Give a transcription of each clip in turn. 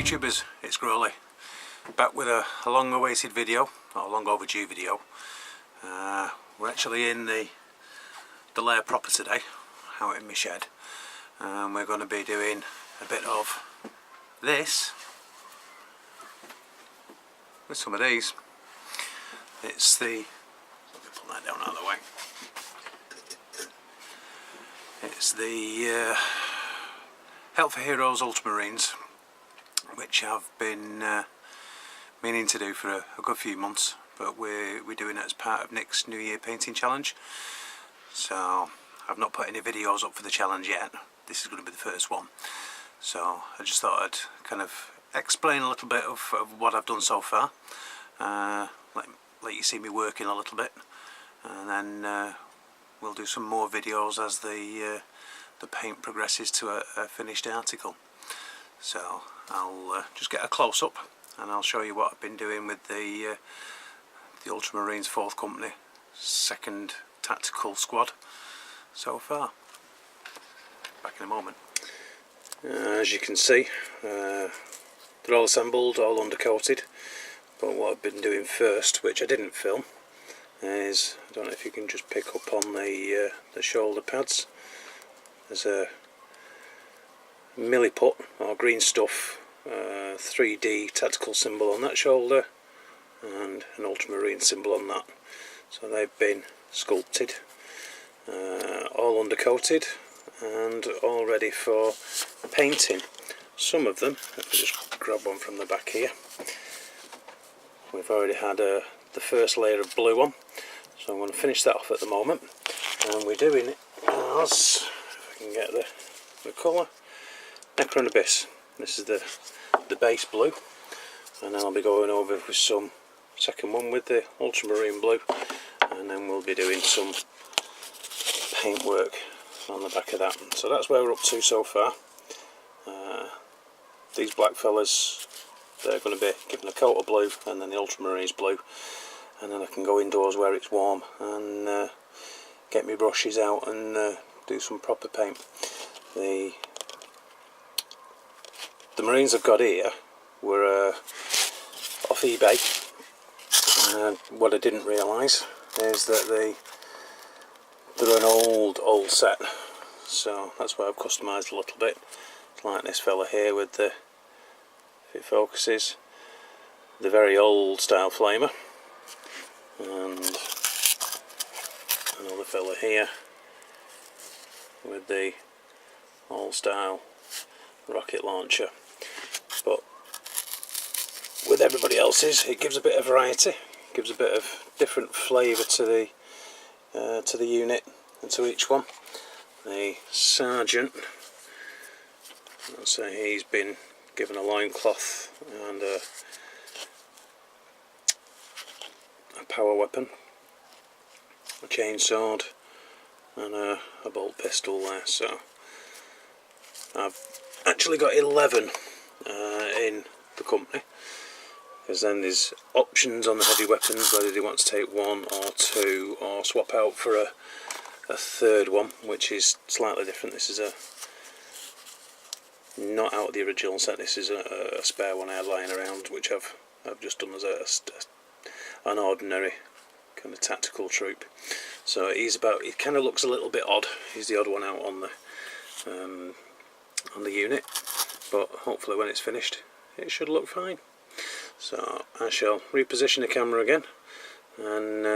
YouTubers, it's Grawlys, back with a long awaited video, or a long overdue video. We're actually in the lair proper today, out in my shed, and we're going to be doing a bit of this with some of these. It's the, let me put that down out of the way. It's the Help for Heroes Ultramarines, which I've been meaning to do for a good few months, but we're doing it as part of Nick's New Year painting challenge. So I've not put any videos up for the challenge yet. This is going to be the first one. So I just thought I'd kind of explain a little bit of what I've done so far, let you see me working a little bit, and then we'll do some more videos as the paint progresses to a finished article. So I'll just get a close-up and I'll show you what I've been doing with the Ultramarines 4th Company 2nd Tactical Squad so far. Back in a moment. As you can see, they're all assembled, all undercoated, but what I've been doing first, which I didn't film, is, I don't know if you can just pick up on the shoulder pads. There's a milliput or green stuff 3D tactical symbol on that shoulder and an ultramarine symbol on that. So they've been sculpted, all undercoated and all ready for painting. Some of them, if I just grab one from the back here, we've already had the first layer of blue on, so I'm going to finish that off at the moment, and we're doing it as, if I can get the colour, Necron Abyss. This is the base blue, and then I'll be going over with some second one with the ultramarine blue, and then we'll be doing some paintwork on the back of that. So that's where we're up to so far. These black fellas, they're going to be given a coat of blue, and then the ultramarines blue, and then I can go indoors where it's warm and get my brushes out and do some proper paint. The Marines I've got here were off eBay, and what I didn't realise is that they're an old set, so that's why I've customised a little bit. It's like this fella here with the, if it focuses, the very old style flamer, and another fella here with the old style rocket launcher. But with everybody else's, it gives a bit of variety, it gives a bit of different flavour to the unit and to each one. The sergeant, I'll say he's been given a loincloth and a power weapon, a chainsword and a bolt pistol there. So I've actually got 11 in the company, because then there's options on the heavy weapons whether they want to take one or two or swap out for a third one, which is slightly different. This is not out of the original set. This is a spare one I had lying around, which I've just done as an ordinary kind of tactical troop. So he kind of looks a little bit odd. He's the odd one out on the unit, but hopefully when it's finished it should look fine. So I shall reposition the camera again, and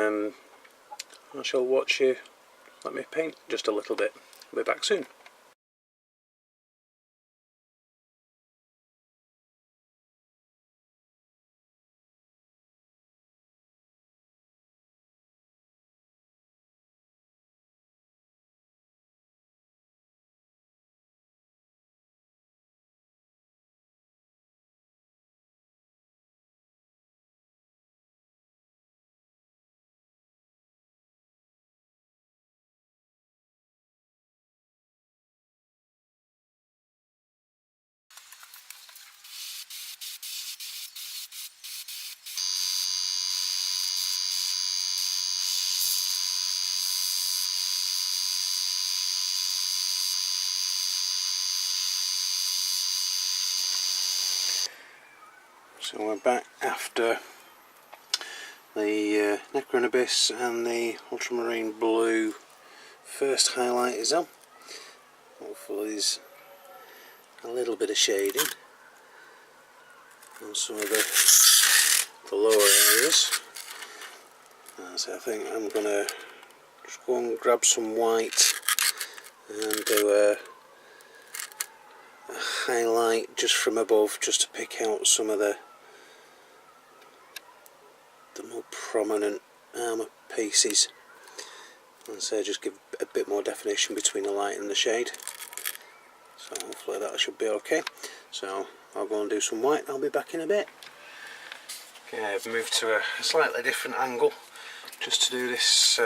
I shall watch you let me paint just a little bit. I'll be back soon. So we're back after the Necron Abyss and the Ultramarine Blue first highlight is on. Hopefully there's a little bit of shading on some of the lower areas. So I think I'm going to just go and grab some white and do a highlight just from above, just to pick out some of the more prominent armour pieces, and so just give a bit more definition between the light and the shade. So hopefully that should be okay. So I'll go and do some white and I'll be back in a bit. Okay, I've moved to a slightly different angle just to do this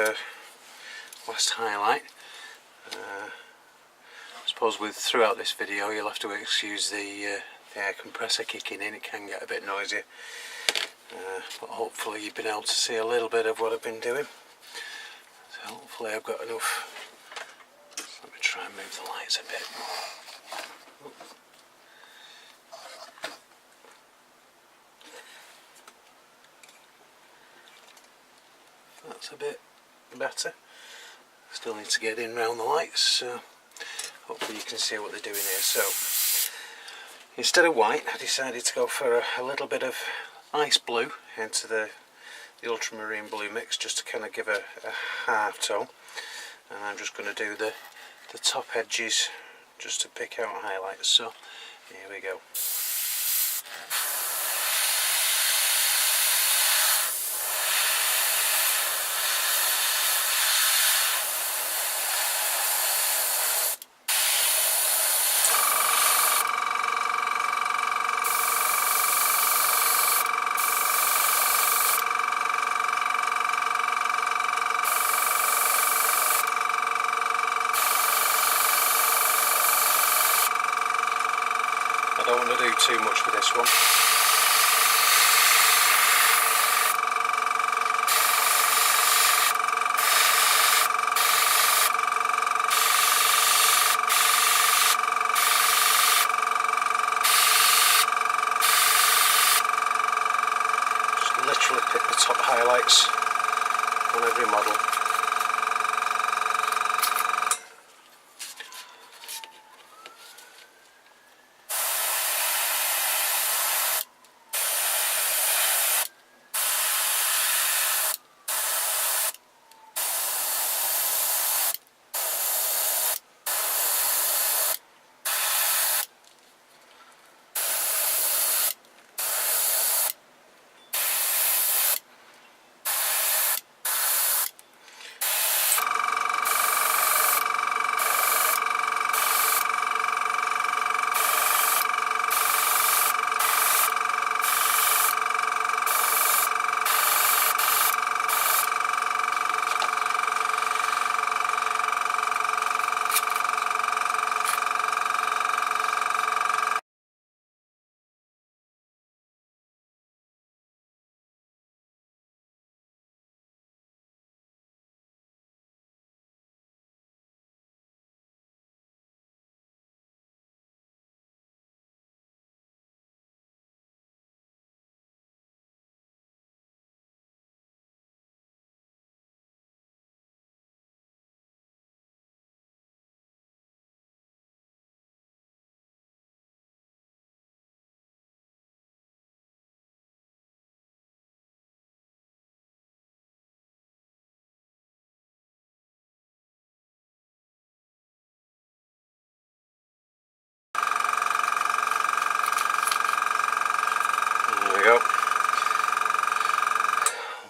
last highlight. I suppose throughout this video you'll have to excuse the air compressor kicking in. It can get a bit noisy, but hopefully you've been able to see a little bit of what I've been doing. So hopefully I've got enough. Let me try and move the lights a bit. That's a bit better. Still need to get in round the lights, so hopefully you can see what they're doing here. So instead of white I decided to go for a little bit of ice blue into the ultramarine blue mix, just to kind of give a half tone, and I'm just going to do the top edges just to pick out highlights. So here we go. I don't want to do too much with this one. Just literally pick the top highlights on every model.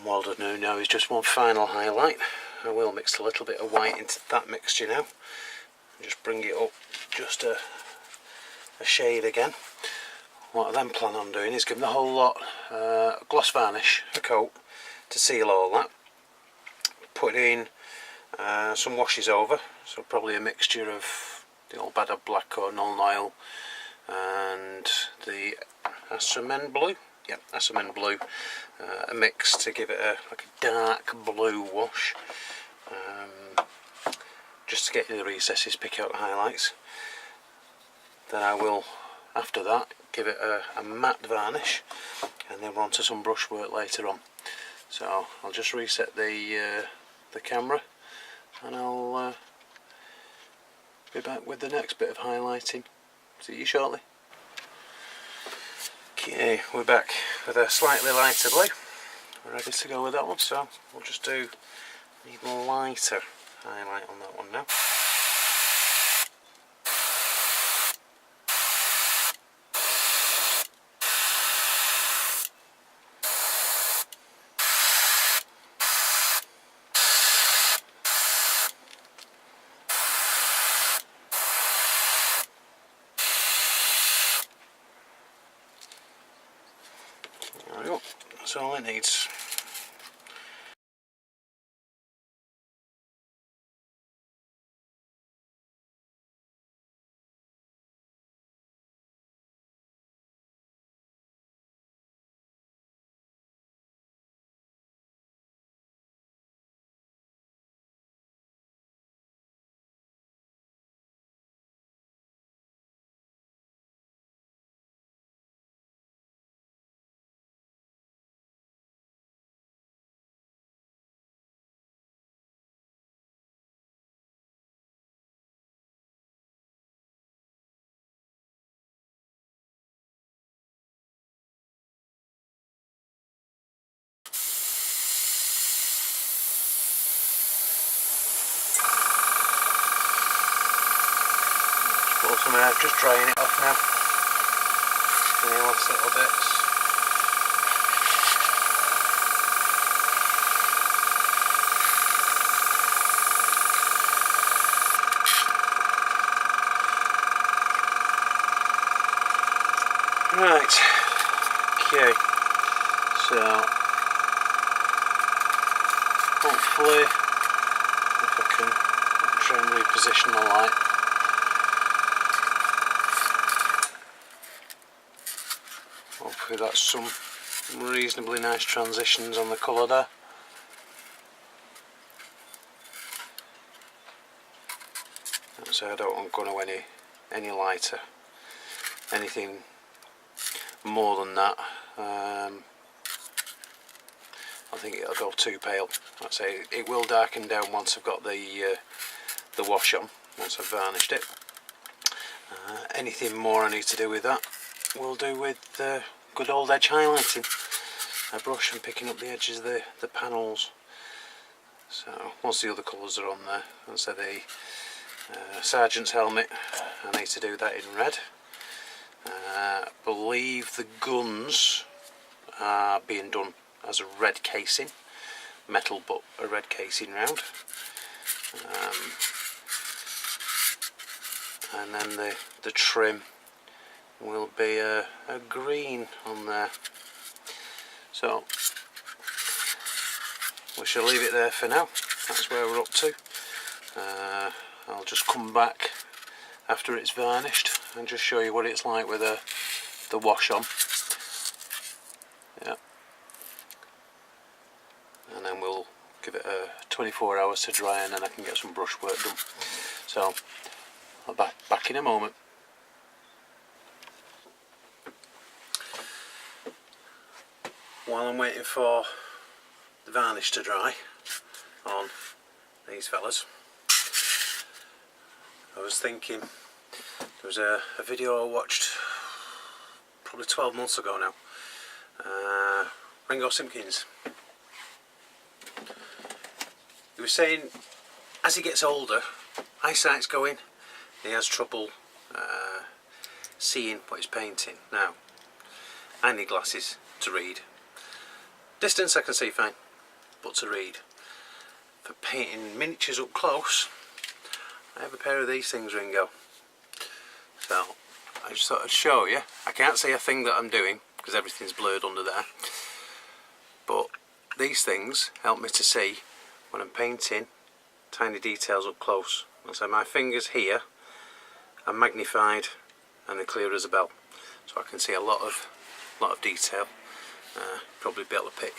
What I'll do now is just one final highlight. I will mix a little bit of white into that mixture now and just bring it up just a shade again. What I then plan on doing is giving the whole lot gloss varnish, a coat, to seal all that. Put in some washes over, so probably a mixture of the old Bad of Black or Null Oil and the Assamen Blue. Yep, Assamen Blue, a mix to give it like a dark blue wash, just to get in the recesses, pick out the highlights. Then I will, after that, give it a matte varnish, and then we're on to some brushwork later on. So I'll just reset the camera, and I'll be back with the next bit of highlighting. See you shortly. Okay, we're back with a slightly lighter blue. We're ready to go with that one, so we'll just do an even lighter highlight on that one now. There we go, that's all it needs. Just drying it off now. Any last little bits. Right. Okay. So hopefully, if I can try and reposition the light. Hopefully that's some reasonably nice transitions on the colour there. So I don't want to go any lighter, anything more than that. I think it'll go too pale. Like I say, it will darken down once I've got the wash on, once I've varnished it. Anything more I need to do with that, we'll do with good old edge highlighting. A brush and picking up the edges of the panels. So once the other colours are on there, and so the sergeant's helmet, I need to do that in red. I believe the guns are being done as a red casing, metal but a red casing round. And then the trim will be a green on there. So we shall leave it there for now. That's where we're up to. I'll just come back after it's varnished and just show you what it's like with the wash on. Yeah. And then we'll give it 24 hours to dry, and then I can get some brushwork done. So I'll be back in a moment. While I'm waiting for the varnish to dry on these fellas, I was thinking, there was a video I watched probably 12 months ago now. Ringo Simpkins. He was saying as he gets older, eyesight's going, he has trouble seeing what he's painting. Now, I need glasses to read. Distance I can see fine, but to read. For painting miniatures up close, I have a pair of these things, Ringo. So I just thought I'd show you. I can't see a thing that I'm doing because everything's blurred under there, but these things help me to see when I'm painting tiny details up close. So my fingers here are magnified and they're clear as a bell, so I can see a lot of detail. Probably be able to pick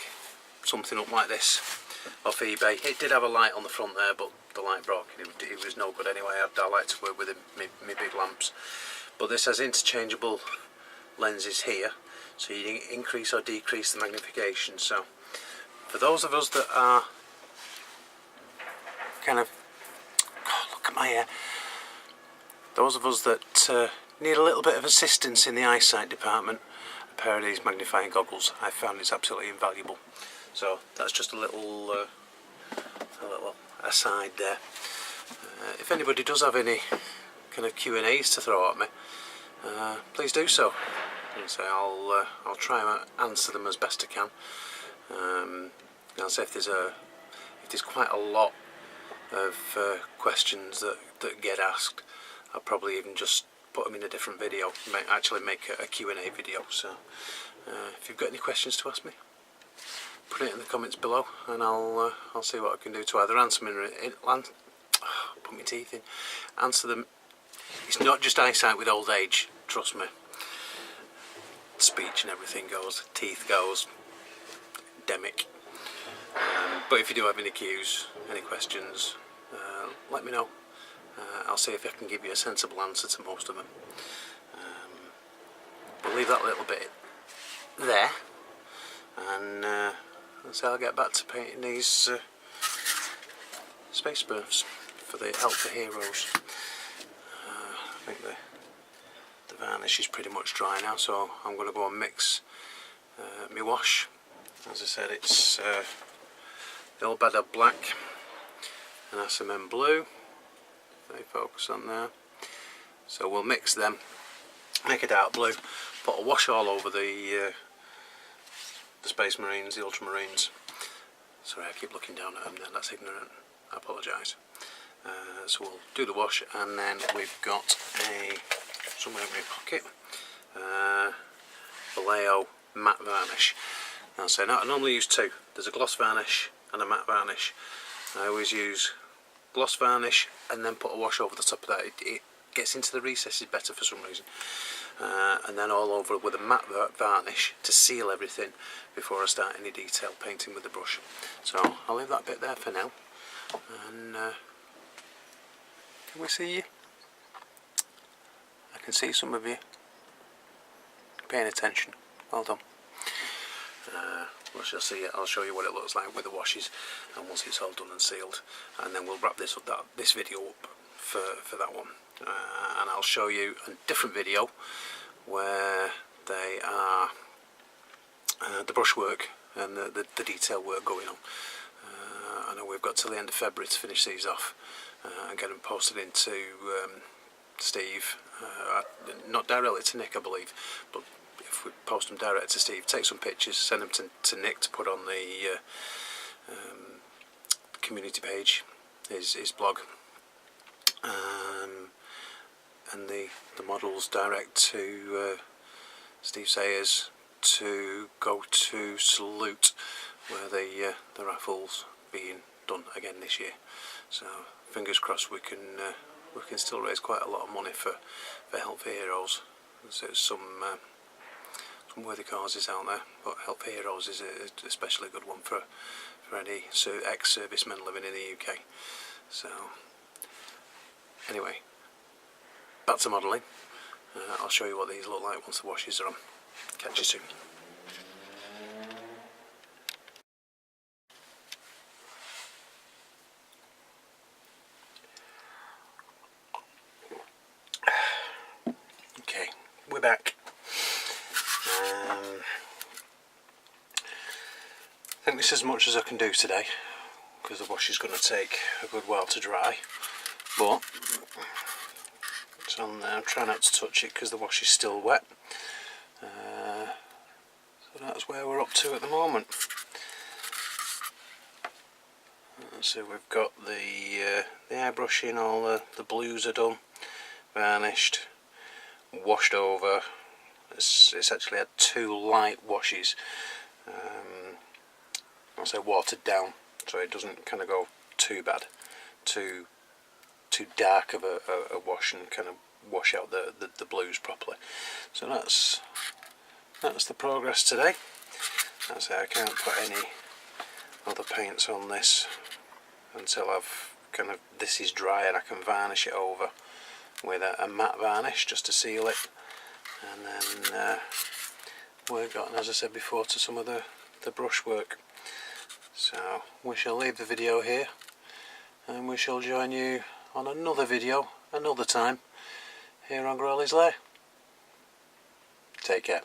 something up like this off eBay. It did have a light on the front there, but the light broke. It was no good anyway. I like to work with my big lamps. But this has interchangeable lenses here, so you increase or decrease the magnification. So for those of us that are kind of, oh, look at my hair, those of us that need a little bit of assistance in the eyesight department, a pair of these magnifying goggles I found is absolutely invaluable. So that's just a little aside there. If anybody does have any kind of Q&As to throw at me, please do so. So I'll try and answer them as best I can. I'll say if there's quite a lot of questions that get asked, I'll probably even just put them in a different video, actually make a Q&A video. So if you've got any questions to ask me, put it in the comments below, and I'll see what I can do to either answer them put my teeth in, answer them. It's not just eyesight with old age, trust me. Speech and everything goes, teeth goes, demic. But if you do have any cues, any questions, let me know. I'll see if I can give you a sensible answer to most of them. We'll leave that little bit there, and so I'll get back to painting these space smurfs for the Help for Heroes. I think the varnish is pretty much dry now, so I'm going to go and mix my wash. As I said, it's the old bed of black and SMM blue. They focus on there. So we'll mix them, make a dark blue, put a wash all over the Space Marines, the Ultramarines. Sorry, I keep looking down at them there, that's ignorant, I apologise. So we'll do the wash, and then we've got somewhere in my pocket, Vallejo matte varnish. Now, so I normally use two. There's a gloss varnish and a matte varnish. I always use gloss varnish and then put a wash over the top of that. It gets into the recesses better for some reason. And then all over with a matte varnish to seal everything before I start any detail painting with the brush. So I'll leave that bit there for now, and can we see you? I can see some of you paying attention. Well done. We shall see it. I'll show you what it looks like with the washes, and once it's all done and sealed, and then we'll wrap this video up for that one. And I'll show you a different video where they are the brushwork and the detail work going on. I know we've got till the end of February to finish these off and get them posted into Steve, not directly to Nick I believe, but if we post them direct to Steve, take some pictures, send them to Nick to put on the community page, his blog, and the models direct to Steve Sayers to go to Salute, where the raffle's being done again this year. So fingers crossed we can still raise quite a lot of money for Help for Heroes. So some worthy causes out there, but Help for Heroes is a especially good one for any ex-servicemen living in the UK. So anyway, back to modelling. I'll show you what these look like once the washes are on. Catch you soon. Okay, we're back. I think this is as much as I can do today, because the wash is going to take a good while to dry, but it's on there. I'm trying not to touch it because the wash is still wet. So that's where we're up to at the moment. So we've got the airbrushing, all the blues are done, varnished, washed over. It's actually had two light washes. I'll say watered down, so it doesn't kind of go too bad, too dark of a wash, and kind of wash out the blues properly. So that's the progress today. That's it. I can't put any other paints on this until this is dry and I can varnish it over with a matte varnish just to seal it, and then work on, as I said before, to some of the brushwork. So we shall leave the video here, and we shall join you on another video another time here on Grawlys Lair. Take care.